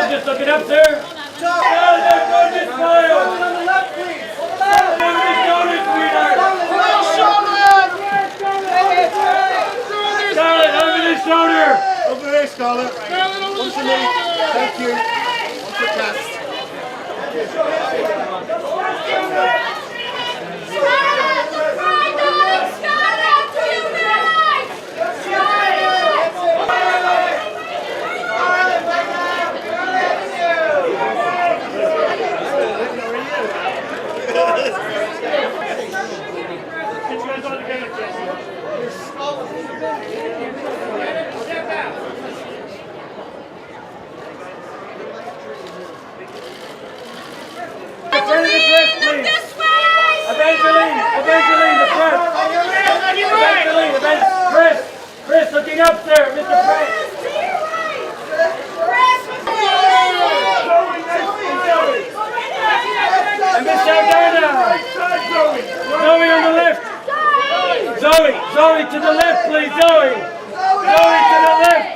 Just looking up, sir. Just smile. On the left, please. On the left. Scarlett, over the shoulder. Over there, Scarlett. One for me. Thank you. One for Cass. Chris, looking up there, Mr. Price. And Miss Saldana. Zoe on the left. Zoe to the left, please, Zoe. Zoe to the left.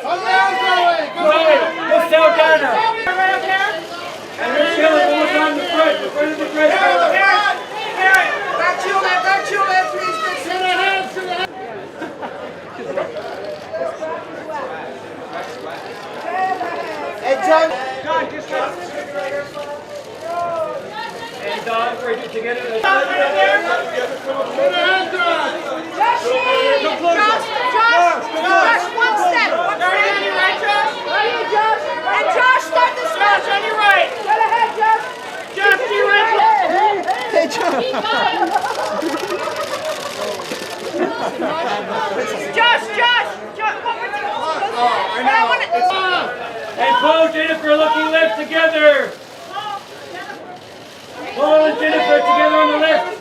Zoe, Miss Saldana. And Miss Shelley, one more time to Chris, in front of the Chris. Back to your left, please. And Don, for you to get it. Josh, one step. On your right, Josh. And Josh, start the stretch on your right. Get ahead, Josh. Josh, to your right. Hey, Josh. And Paul and Jennifer looking left together. Paul and Jennifer together on the left.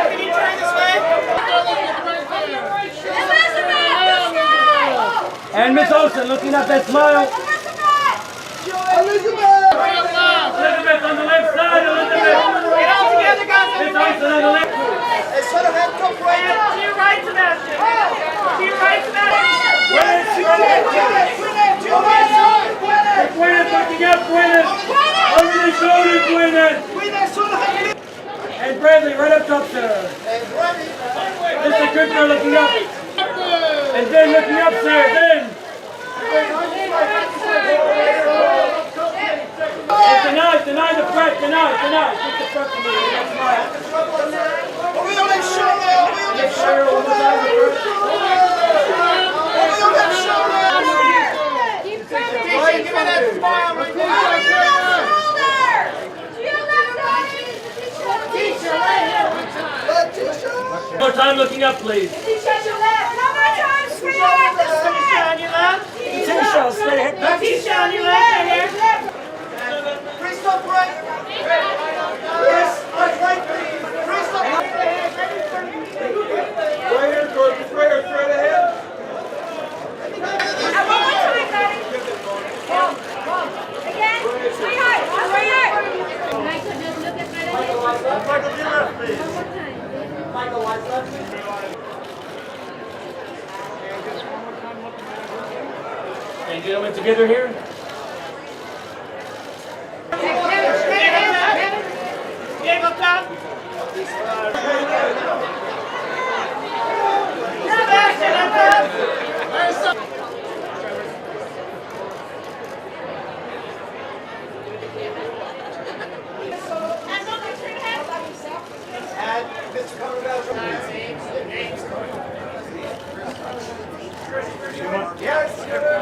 Can you turn this way? And Miss Olsen looking up that smile. Elizabeth on the left side, Elizabeth. Get all together, guys. Miss Olsen on the left. Hey, son of a come right to your right, Sebastian. To your right, Sebastian. Gwyneth looking up, Gwyneth. Over the shoulders, Gwyneth. And Bradley right up top, sir. Mr. Cooper looking up. And then looking up, sir. Then. And tonight the press, tonight. Get the press to me. More time looking up, please. Tisha, stay ahead. Tisha on your left, right here. Chris, stop right. Chris, right, please. Chris, And gentlemen, together here. Diego, top.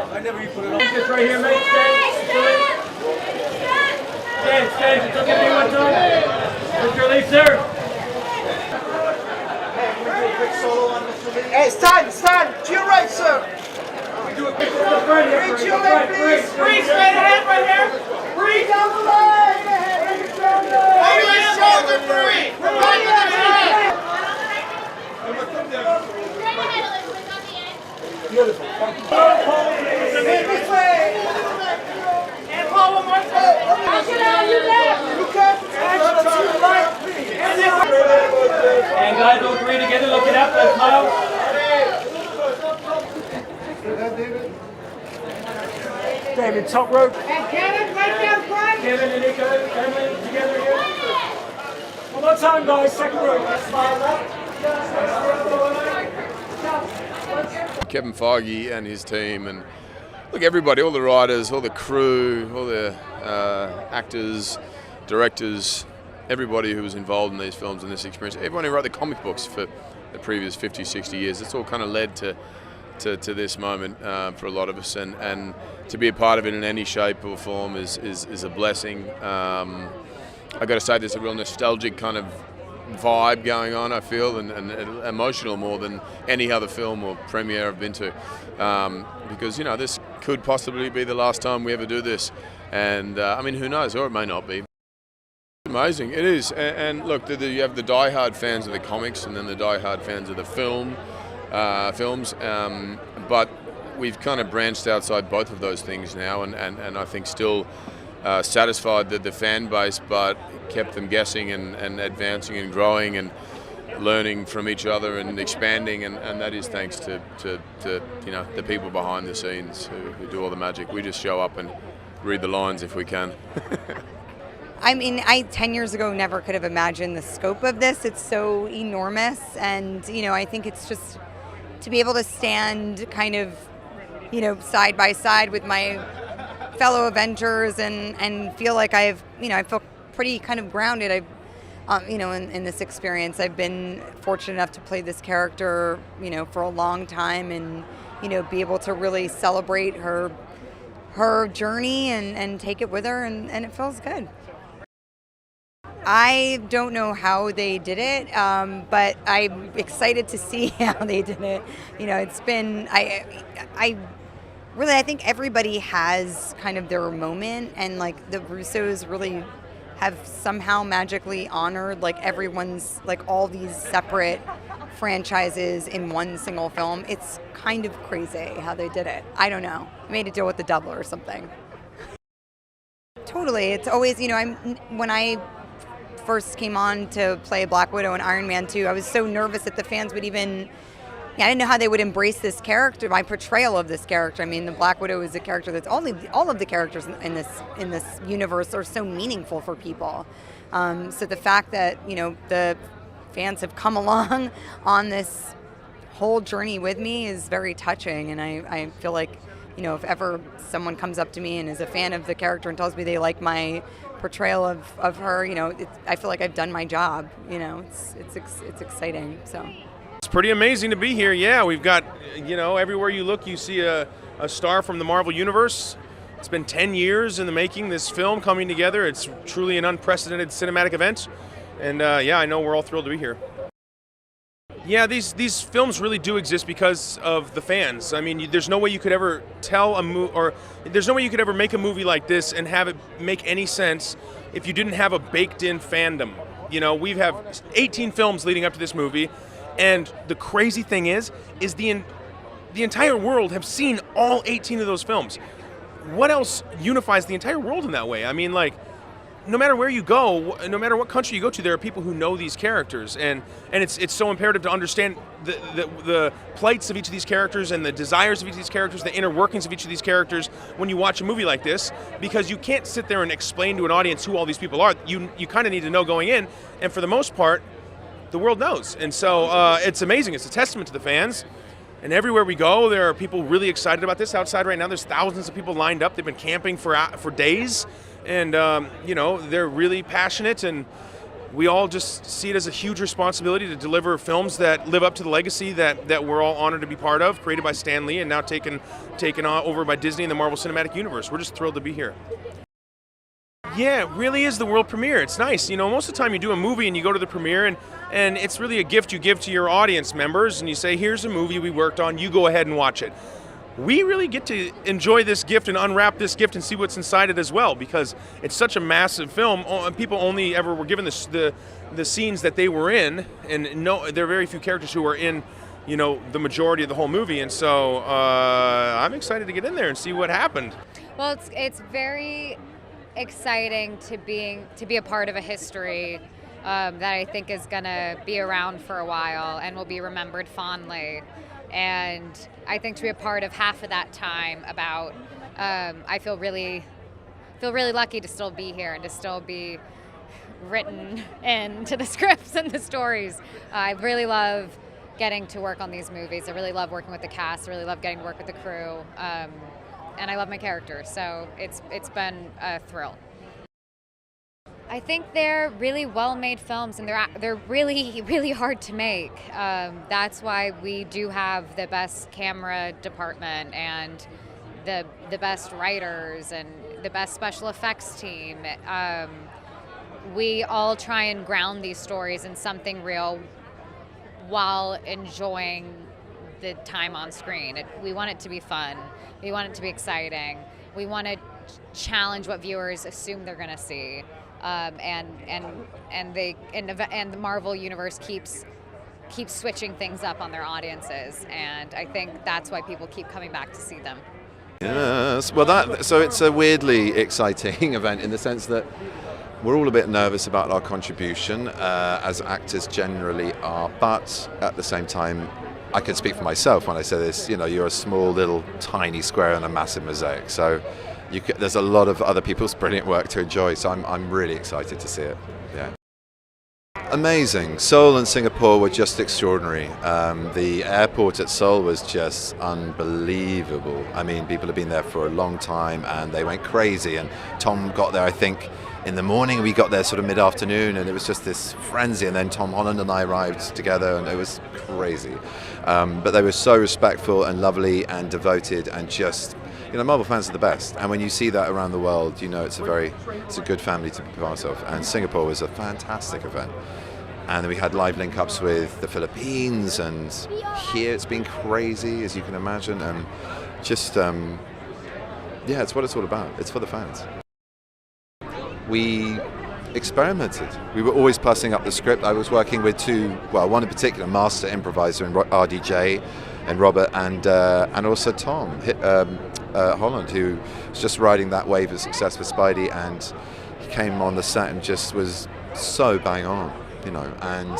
I never you put it on. Just right here, mate. Stand. Don't give me one time. Mr. Lee, sir. Hey, stand. To your right, sir. Reach your leg, please. Breathe straight ahead right here. Breathe. Down the line. Over your shoulder, breathe. Right to the head. This way. And Paul, one more time. And guys, all three together. Look it up. Let's smile. David, top rope. And Kevin, right down front. Kevin and Nico, Emily, together here. One more time, guys. Second rope. Smile up. Kevin Feige and his team, and look, everybody, all the writers, all the crew, all the actors, directors, everybody who was involved in these films and this experience, everyone who wrote the comic books for the previous 50, 60 years, it's all kind of led to this moment for a lot of us, and to be a part of it in any shape or form is a blessing. I've got to say, there's a real nostalgic kind of vibe going on, I feel, and emotional more than any other film or premiere I've been to, because, you know, this could possibly be the last time we ever do this, and I mean, who knows, or it may not be. Amazing, it is, and look, you have the die-hard fans of the comics and then the die-hard fans of the films, but we've kind of branched outside both of those things now, and I think still satisfied the fan base, but kept them guessing and advancing and growing and learning from each other and expanding, and that is thanks to you know, the people behind the scenes who do all the magic. We just show up and read the lines if we can. I mean, 10 years ago never could have imagined the scope of this. It's so enormous, and, you know, I think it's just to be able to stand kind of, you know, side by side with my fellow Avengers and feel like I feel pretty kind of grounded. You know, in this experience, I've been fortunate enough to play this character, you know, for a long time, and, you know, be able to really celebrate her journey and take it with her, and it feels good. I don't know how they did it, but I'm excited to see how they did it. You know, it's been, I think everybody has kind of their moment, and like the Russos really have somehow magically honored like everyone's, like all these separate franchises in one single film. It's kind of crazy how they did it. I don't know. Made a deal with the devil or something. Totally. It's always, you know, when I first came on to play Black Widow and Iron Man 2, I was so nervous that the fans would even, I didn't know how they would embrace this character, my portrayal of this character. I mean, the Black Widow is a character that's all of the characters in this universe are so meaningful for people. So the fact that, you know, the fans have come along on this whole journey with me is very touching, and I feel like, you know, if ever someone comes up to me and is a fan of the character and tells me they like my portrayal of her, you know, I feel like I've done my job. You know, it's exciting. So it's pretty amazing to be here. Yeah, we've got, you know, everywhere you look, you see a star from the Marvel Universe. It's been 10 years in the making, this film coming together. It's truly an unprecedented cinematic event, and yeah, I know we're all thrilled to be here. Yeah, these films really do exist because of the fans. I mean, there's no way you could ever tell a movie, or there's no way you could ever make a movie like this and have it make any sense if you didn't have a baked-in fandom. You know, we have 18 films leading up to this movie, and the crazy thing is the entire world have seen all 18 of those films. What else unifies the entire world in that way? I mean, like, no matter where you go, no matter what country you go to, there are people who know these characters, and it's so imperative to understand the plights of each of these characters and the desires of each of these characters, the inner workings of each of these characters when you watch a movie like this, because you can't sit there and explain to an audience who all these people are. You kind of need to know going in, and for the most part, the world knows. And so it's amazing. It's a testament to the fans. And everywhere we go, there are people really excited about this. Outside right now, there's thousands of people lined up. They've been camping for days. And, they're really passionate, and we all just see it as a huge responsibility to deliver films that live up to the legacy that we're all honored to be part of, created by Stan Lee and now taken over by Disney and the Marvel Cinematic Universe. We're just thrilled to be here. Yeah, it really is the world premiere. It's nice. Most of the time you do a movie and you go to the premiere, and it's really a gift you give to your audience members, and you say, here's a movie we worked on, you go ahead and watch it. We really get to enjoy this gift and unwrap this gift and see what's inside it as well, because it's such a massive film. People only ever were given the scenes that they were in, and there are very few characters who are in, the majority of the whole movie. And so I'm excited to get in there and see what happened. Well, it's very exciting to be a part of a history that I think is going to be around for a while and will be remembered fondly. And I think to be a part of half of that time, I feel really lucky to still be here and to still be written into the scripts and the stories. I really love getting to work on these movies. I really love working with the cast. I really love getting to work with the crew, and I love my characters. So it's been a thrill. I think they're really well-made films, and they're really, really hard to make. That's why we do have the best camera department and the best writers and the best special effects team. We all try and ground these stories in something real while enjoying the time on screen. We want it to be fun. We want it to be exciting. We want to challenge what viewers assume they're going to see. And the Marvel universe keeps switching things up on their audiences, and I think that's why people keep coming back to see them. Yes, well, so it's a weirdly exciting event in the sense that we're all a bit nervous about our contribution, as actors generally are, but at the same time, I can speak for myself when I say this. You're a small, little, tiny square in a massive mosaic, so. There's a lot of other people's brilliant work to enjoy, so I'm really excited to see it. Yeah. Amazing. Seoul and Singapore were just extraordinary. The airport at Seoul was just unbelievable. I mean, people have been there for a long time, and they went crazy. And Tom got there, I think, in the morning. We got there sort of mid-afternoon, and it was just this frenzy. And then Tom Holland and I arrived together, and it was crazy. But they were so respectful and lovely and devoted, and just. Marvel fans are the best, and when you see that around the world, it's a good family to be part of. And Singapore was a fantastic event, and then we had live link-ups with the Philippines, and here it's been crazy, as you can imagine, and just it's what it's all about. It's for the fans. We experimented. We were always passing up the script. I was working with one in particular, master improviser in RDJ and Robert, and also Tom Holland, who was just riding that wave of success for Spidey, and he came on the set and just was so bang on, and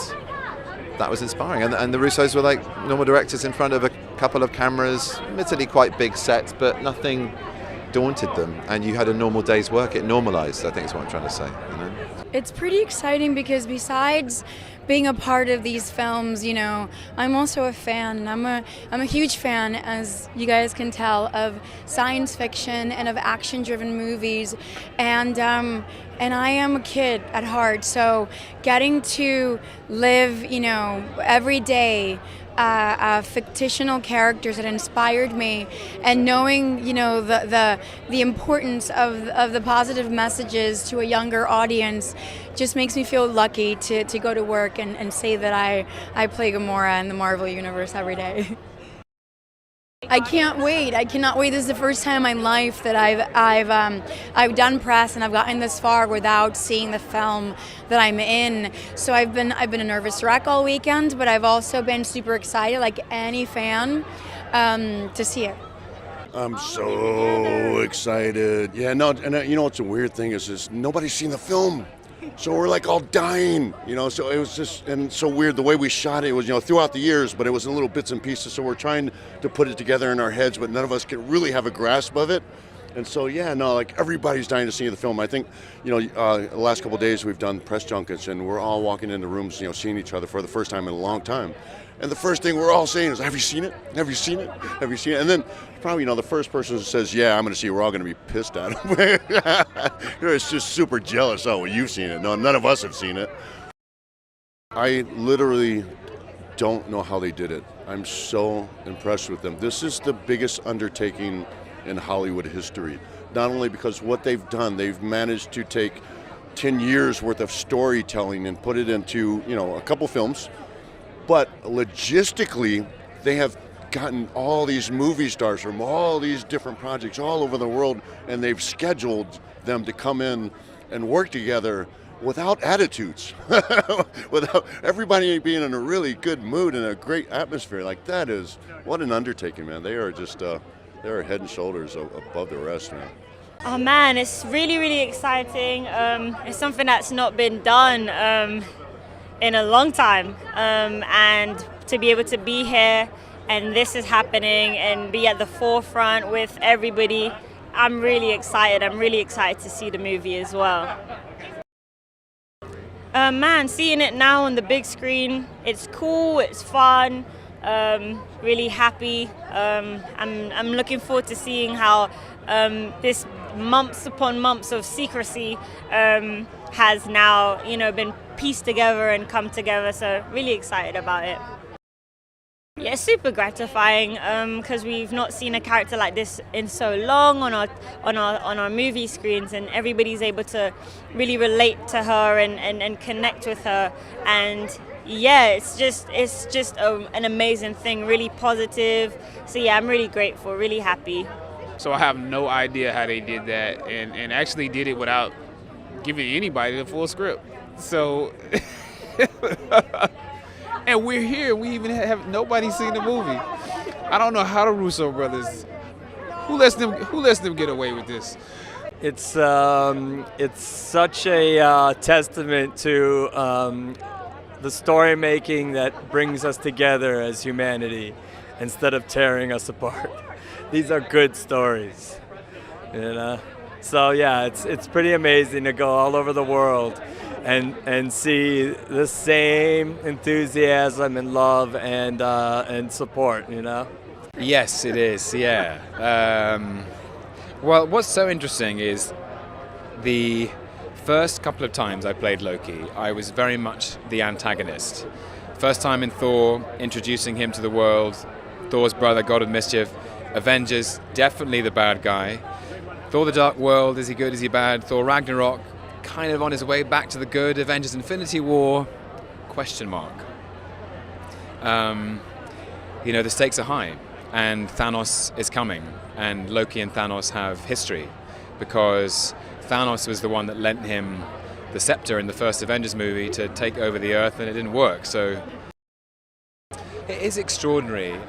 that was inspiring. And the Russos were like normal directors in front of a couple of cameras, admittedly quite big sets, but nothing daunted them, and you had a normal day's work. It normalized, I think is what I'm trying to say. It's pretty exciting because besides being a part of these films, I'm also a fan. I'm a huge fan, as you guys can tell, of science fiction and of action-driven movies, and I am a kid at heart. So getting to live, every day. Fictional characters that inspired me, and knowing the importance of the positive messages to a younger audience just makes me feel lucky to go to work and say that I play Gamora in the Marvel universe every day. I can't wait. I cannot wait. This is the first time in my life that I've done press and I've gotten this far without seeing the film that I'm in. So I've been a nervous wreck all weekend, but I've also been super excited, like any fan, to see it. I'm so excited. Yeah, no, and you know what's a weird thing is nobody's seen the film. So we're like all dying, so it was just, and so weird the way we shot it. It was, throughout the years, but it was in little bits and pieces. So we're trying to put it together in our heads, but none of us can really have a grasp of it. And so, yeah, no, like everybody's dying to see the film. I think, the last couple of days we've done press junkets and we're all walking into rooms, seeing each other for the first time in a long time. And the first thing we're all saying is, have you seen it? Have you seen it? Have you seen it? And then probably, the first person who says, yeah, I'm going to see it, we're all going to be pissed at him. It's just super jealous. Oh, well, you've seen it. No, none of us have seen it. I literally don't know how they did it. I'm so impressed with them. This is the biggest undertaking in Hollywood history. Not only because what they've done, they've managed to take 10 years worth of storytelling and put it into, a couple films. But logistically, they have gotten all these movie stars from all these different projects all over the world, and they've scheduled them to come in and work together without attitudes, without everybody being in a really good mood and a great atmosphere. Like that is, what an undertaking, man. They are just, they're head and shoulders above the rest, man. Oh man, it's really, really exciting. It's something that's not been done in a long time, and to be able to be here and this is happening and be at the forefront with everybody, I'm really excited. I'm really excited to see the movie as well. Man, seeing it now on the big screen, it's cool, it's fun, really happy. I'm looking forward to seeing how this months upon months of secrecy has now, been pieced together and come together. So really excited about it. Yeah, super gratifying because we've not seen a character like this in so long on our movie screens, and everybody's able to really relate to her and connect with her. And yeah, it's just an amazing thing, really positive. So yeah, I'm really grateful, really happy. So I have no idea how they did that, and actually did it without giving anybody the full script. So, and we're here. We even have nobody seen the movie. I don't know how the Russo brothers, who lets them get away with this. It's such a testament to the story making that brings us together as humanity instead of tearing us apart. These are good stories, So yeah, it's pretty amazing to go all over the world and see the same enthusiasm and love and support, Yes, it is. Yeah. Well, what's so interesting is the first couple of times I played Loki, I was very much the antagonist. First time in Thor, introducing him to the world, Thor's brother, God of Mischief. Avengers, definitely the bad guy. Thor the Dark World, is he good, is he bad? Thor Ragnarok, kind of on his way back to the good. Avengers Infinity War, question mark. The stakes are high, and Thanos is coming, and Loki and Thanos have history, because Thanos was the one that lent him the scepter in the first Avengers movie to take over the Earth, and it didn't work. So it is extraordinary,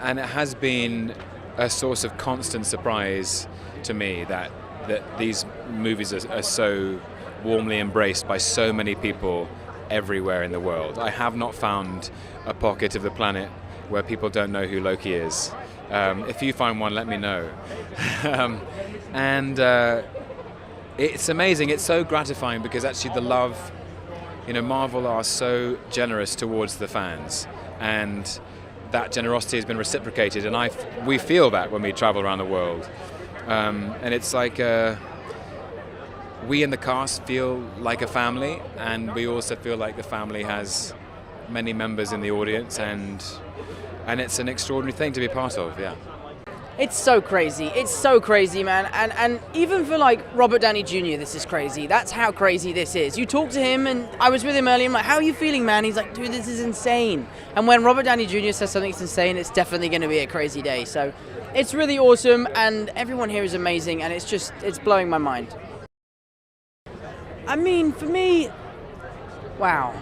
and it has been a source of constant surprise to me that these movies are so warmly embraced by so many people everywhere in the world. I have not found a pocket of the planet where people don't know who Loki is. If you find one, let me know. It's amazing. It's so gratifying because actually the love, Marvel are so generous towards the fans, and that generosity has been reciprocated, and we feel that when we travel around the world. And it's like we in the cast feel like a family, and we also feel like the family has many members in the audience, and it's an extraordinary thing to be part of, yeah. It's so crazy. It's so crazy, man. And even for like Robert Downey Jr., this is crazy. That's how crazy this is. You talk to him, and I was with him earlier, I'm like, how are you feeling, man? He's like, dude, this is insane. And when Robert Downey Jr. says something's insane, it's definitely going to be a crazy day. So it's really awesome, and everyone here is amazing, and it's blowing my mind. I mean, for me, wow.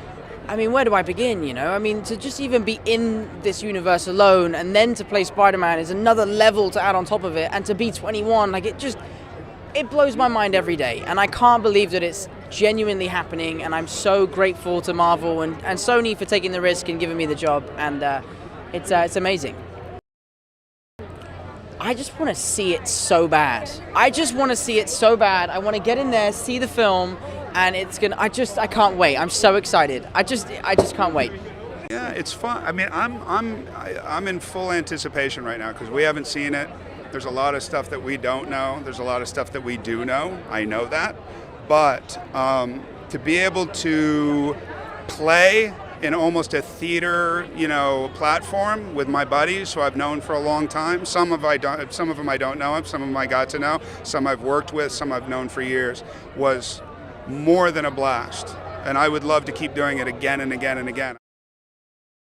I mean, where do I begin, you know? I mean, to just even be in this universe alone and then to play Spider-Man is another level to add on top of it. And to be 21, like, it blows my mind every day. And I can't believe that it's genuinely happening. And I'm so grateful to Marvel and Sony for taking the risk and giving me the job. And it's amazing. I just want to see it so bad. I just want to see it so bad. I want to get in there, see the film, and I can't wait. I'm so excited. I just can't wait. Yeah, it's fun. I mean, I'm in full anticipation right now because we haven't seen it. There's a lot of stuff that we don't know. There's a lot of stuff that we do know. I know that, but to be able to play in almost a theater, platform with my buddies who I've known for a long time. Some of them I don't know. Some of them I got to know. Some I've worked with. Some I've known for years. Was more than a blast, and I would love to keep doing it again and again and again.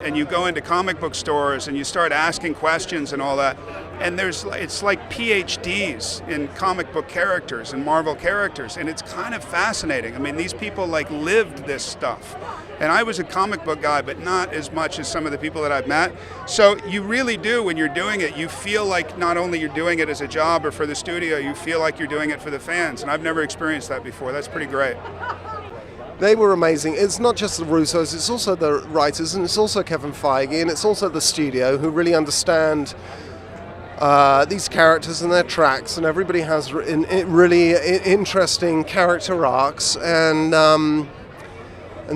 And you go into comic book stores and you start asking questions and all that, and it's like PhDs in comic book characters and Marvel characters, and it's kind of fascinating. I mean, these people like lived this stuff. And I was a comic book guy, but not as much as some of the people that I've met. So you really do, when you're doing it, you feel like not only you're doing it as a job or for the studio, you feel like you're doing it for the fans. And I've never experienced that before. That's pretty great. They were amazing. It's not just the Russos, it's also the writers, and it's also Kevin Feige, and it's also the studio who really understand these characters and their tracks, and everybody has really interesting character arcs, and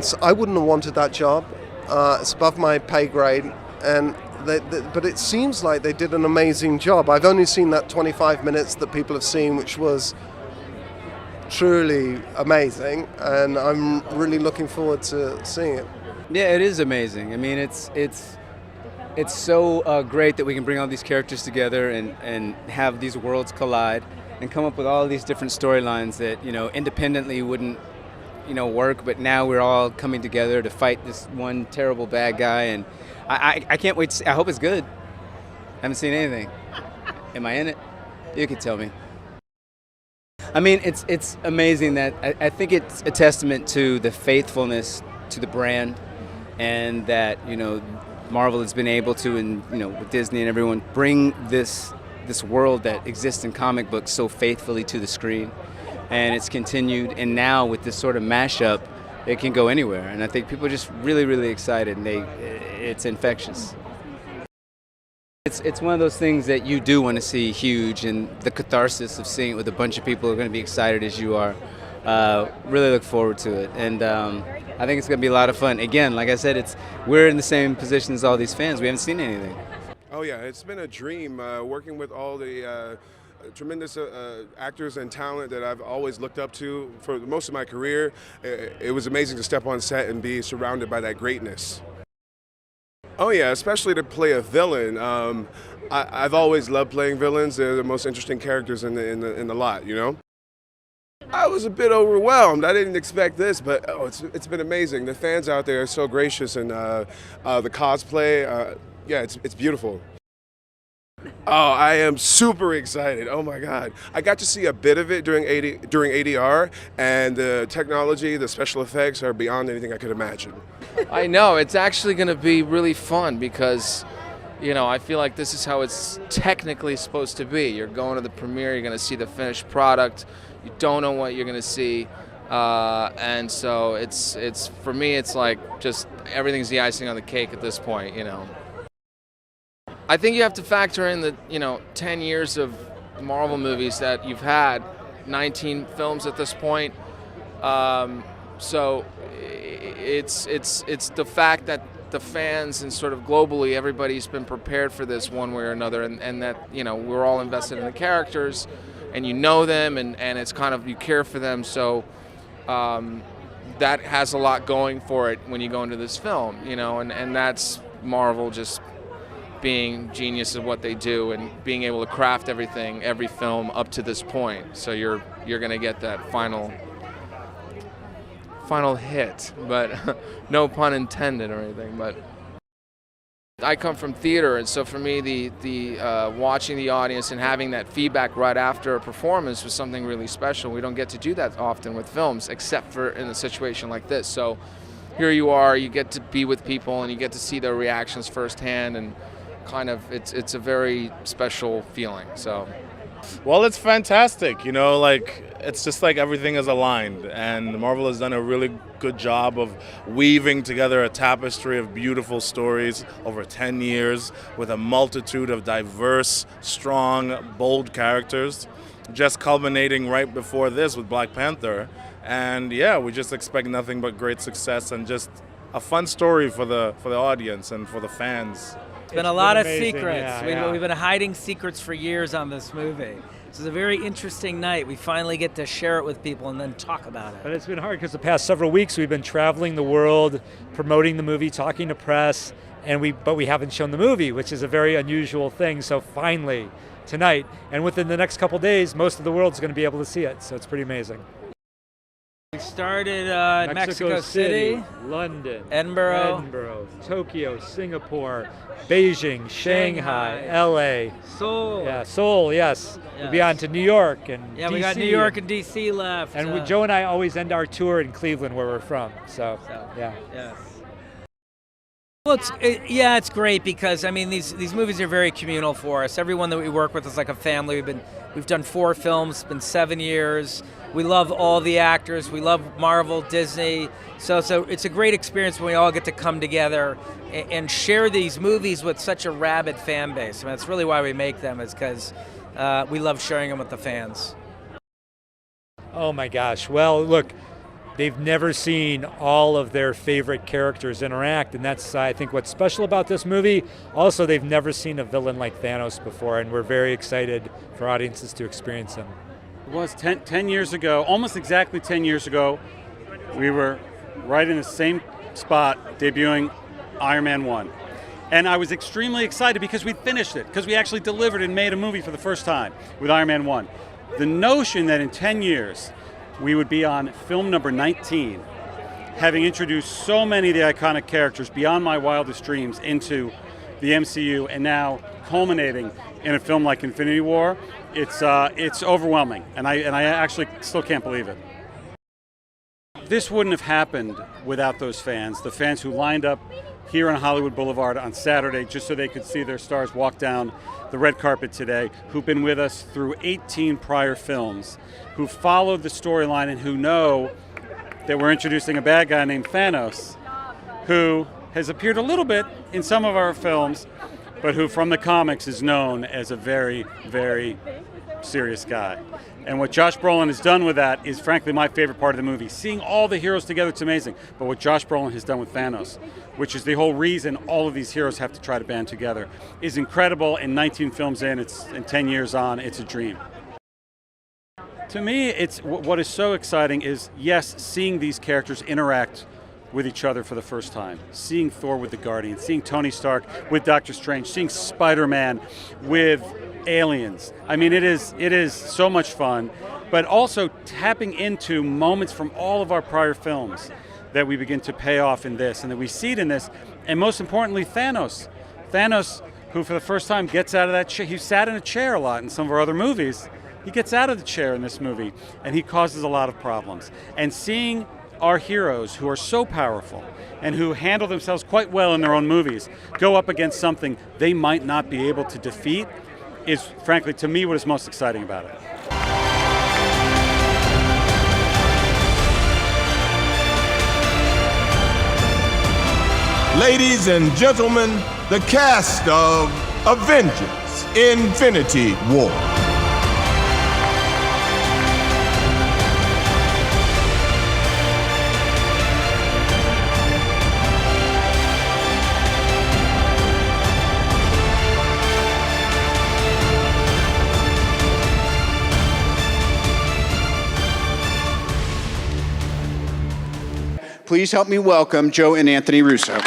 so I wouldn't have wanted that job. It's above my pay grade, but it seems like they did an amazing job. I've only seen that 25 minutes that people have seen, which was truly amazing, and I'm really looking forward to seeing it. Yeah, it is amazing. I mean, it's so great that we can bring all these characters together and have these worlds collide and come up with all these different storylines that, independently wouldn't work, but now we're all coming together to fight this one terrible bad guy, and I can't wait to see. I hope it's good. I haven't seen anything. Am I in it? You can tell me. I mean, it's amazing that I think it's a testament to the faithfulness to the brand, and that Marvel has been able to, and with Disney and everyone, bring this world that exists in comic books so faithfully to the screen. And it's continued, and now with this sort of mashup, it can go anywhere. And I think people are just really, really excited, and it's infectious. It's one of those things that you do want to see huge, and the catharsis of seeing it with a bunch of people who are going to be excited as you are. Really look forward to it, and I think it's going to be a lot of fun. Again, like I said, we're in the same position as all these fans. We haven't seen anything. Oh yeah, it's been a dream working with all the tremendous actors and talent that I've always looked up to for most of my career. It was amazing to step on set and be surrounded by that greatness. Oh yeah, especially to play a villain. I've always loved playing villains. They're the most interesting characters in the lot, I was a bit overwhelmed. I didn't expect this, but it's been amazing. The fans out there are so gracious, and the cosplay, yeah, it's beautiful. Oh, I am super excited. Oh my God. I got to see a bit of it during ADR, and the technology, the special effects are beyond anything I could imagine. I know, it's actually going to be really fun because, I feel like this is how it's technically supposed to be. You're going to the premiere, you're going to see the finished product, you don't know what you're going to see, and so it's for me, it's like just everything's the icing on the cake at this point, I think you have to factor in the 10 years of Marvel movies that you've had, 19 films at this point. So it's the fact that the fans and sort of globally everybody's been prepared for this one way or another, and that we're all invested in the characters, and them, and it's kind of you care for them. So that has a lot going for it when you go into this film, and that's Marvel just being genius at what they do and being able to craft every film up to this point. So you're gonna get that final hit, but no pun intended or anything. But I come from theater, and so for me, the watching the audience and having that feedback right after a performance was something really special. We don't get to do that often with films, except for in a situation like this. So, here you are, you get to be with people and you get to see their reactions firsthand, and kind of it's a very special feeling. So. Well, it's fantastic. You know, like it's just like everything is aligned, and Marvel has done a really good job of weaving together a tapestry of beautiful stories over 10 years with a multitude of diverse, strong, bold characters, just culminating right before this with Black Panther. And yeah, we just expect nothing but great success and just a fun story for the audience and for the fans. It's been a lot of amazing. secrets. We've been hiding secrets for years on this movie. This is a very interesting night. We finally get to share it with people and then talk about it. But it's been hard because the past several weeks we've been traveling the world, promoting the movie, talking to press, but we haven't shown the movie, which is a very unusual thing. So finally, tonight, and within the next couple days, most of the world's going to be able to see it. So it's pretty amazing. We started in Mexico City, London, Edinburgh, Tokyo, Singapore, Beijing, Shanghai, LA, Seoul. Yeah, Seoul, yes. We'll be on to New York and DC. We got New York and DC left. And Joe and I always end our tour in Cleveland, where we're from. So yeah. Yes. Well, it's great because I mean these movies are very communal for us. Everyone that we work with is like a family. We've done 4 films. It's been 7 years. We love all the actors. We love Marvel, Disney. So it's a great experience when we all get to come together and share these movies with such a rabid fan base. I mean, that's really why we make them, is because we love sharing them with the fans. Oh my gosh. Well, look, they've never seen all of their favorite characters interact, and that's, I think, what's special about this movie. Also, they've never seen a villain like Thanos before, and we're very excited for audiences to experience him. It was 10 years ago, almost exactly 10 years ago, we were right in the same spot debuting Iron Man 1. And I was extremely excited because we finished it, because we actually delivered and made a movie for the first time with Iron Man 1. The notion that in 10 years we would be on film number 19, having introduced so many of the iconic characters beyond my wildest dreams into the MCU, and now culminating in a film like Infinity War, it's overwhelming, and I actually still can't believe it. This wouldn't have happened without those fans, the fans who lined up here on Hollywood Boulevard on Saturday just so they could see their stars walk down the red carpet today, who've been with us through 18 prior films, who followed the storyline and who know that we're introducing a bad guy named Thanos, who has appeared a little bit in some of our films, but who from the comics is known as a very, very serious guy. And what Josh Brolin has done with that is frankly my favorite part of the movie. Seeing all the heroes together, it's amazing. But what Josh Brolin has done with Thanos, which is the whole reason all of these heroes have to try to band together, is incredible. And 19 films in, and 10 years on, it's a dream. To me, it's what is so exciting is, yes, seeing these characters interact with each other for the first time. Seeing Thor with the Guardians, seeing Tony Stark with Doctor Strange, seeing Spider-Man with aliens. I mean, it is so much fun, but also tapping into moments from all of our prior films that we begin to pay off in this, and that we see it in this, and most importantly, Thanos. Thanos, who for the first time gets out of that chair. He sat in a chair a lot in some of our other movies. He gets out of the chair in this movie, and he causes a lot of problems. And seeing our heroes, who are so powerful and who handle themselves quite well in their own movies, go up against something they might not be able to defeat, is frankly, to me, what is most exciting about it. Ladies and gentlemen, the cast of Avengers: Infinity War. Please help me welcome Joe and Anthony Russo.